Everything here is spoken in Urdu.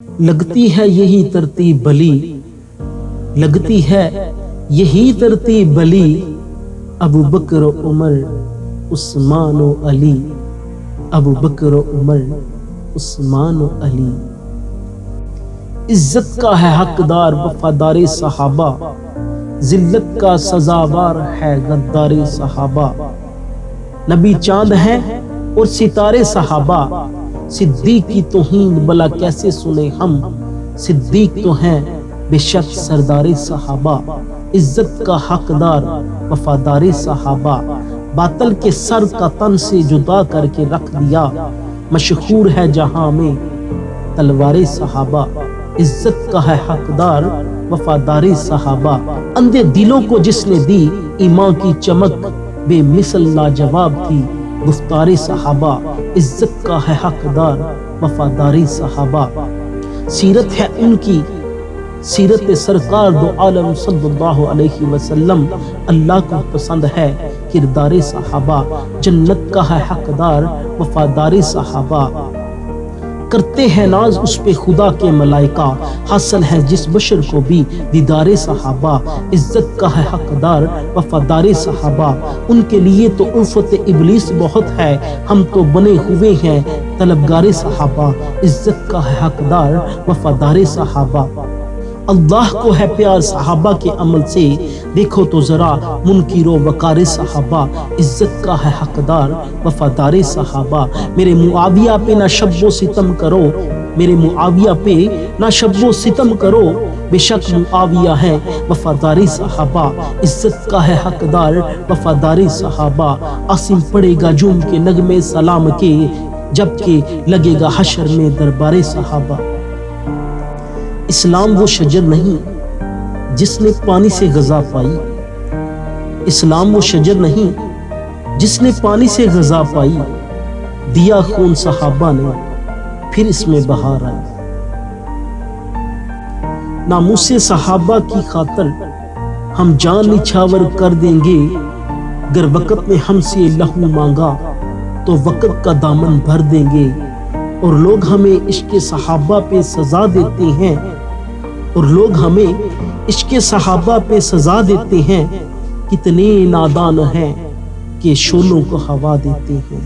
لگتی ہے یہی ترتیب بلی، لگتی ہے یہی ترتیب بلی، ابو بکر و عمر عثمان و علی، ابو بکر و عمر عثمان و علی۔ عزت کا ہے حقدار وفادار صحابہ، ذلت کا سزاوار ہے غدار صحابہ۔ نبی چاند ہیں اور ستارے صحابہ، صدیق کی توہین بلا کیسے سنے ہم، صدیق تو ہیں بے شک سردار صحابہ۔ عزت کا حقدار وفادار صحابہ، باطل کے سر کا تن سے جدا کر کے رکھ دیا، مشہور ہے جہاں میں تلوار صحابہ۔ عزت کا ہے حقدار وفادار صحابہ، اندھے دلوں کو جس نے دی ایمان کی چمک، بے مثل لاجواب تھی گفتار صحابہ۔ عزت کا ہے حقدار وفادار صحابہ، سیرت ہے ان کی سیرت سرکار دو عالم صلی اللہ علیہ وسلم، اللہ کو پسند ہے کردار صحابہ۔ جنت کا ہے حقدار وفادار صحابہ، کرتے ہیں ناز اس پہ خدا کے ملائکہ، حاصل ہے جس بشر کو بھی دیدار صحابہ۔ عزت کا ہے حقدار وفادار صحابہ، ان کے لیے تو الفت ابلیس بہت ہے، ہم تو بنے ہوئے ہیں طلبگار صحابہ۔ عزت کا ہے حقدار وفادار صحابہ، اللہ کو ہے پیار صحابہ کے عمل سے، دیکھو تو ذرا منکر و وقار صحابہ۔ عزت کا ہے حقدار وفادار صحابہ، میرے معاویہ پہ نہ شب و ستم کرو، میرے معاویہ پہ نہ شب و ستم کرو، بے شک معاویہ ہے وفادار صحابہ۔ عزت کا ہے حقدار وفادار صحابہ، عاصم پڑے گا جھوم کے نغمے سلام کے، جبکہ لگے گا حشر میں دربار صحابہ۔ اسلام وہ شجر نہیں جس نے پانی سے غذا پائی، اسلام وہ شجر نہیں جس نے پانی سے غذا پائی، دیا خون صحابہ نے پھر اس میں بہار آئی۔ ناموس صحابہ کی خاطر ہم جان نچھاور کر دیں گے، گر وقت میں ہم سے لہو مانگا تو وقت کا دامن بھر دیں گے۔ اور لوگ ہمیں عشق صحابہ پہ سزا دیتے ہیں، اور لوگ ہمیں عشق صحابہ پہ سزا دیتے ہیں، کتنے نادان ہیں کہ شعلوں کو ہوا دیتے ہیں۔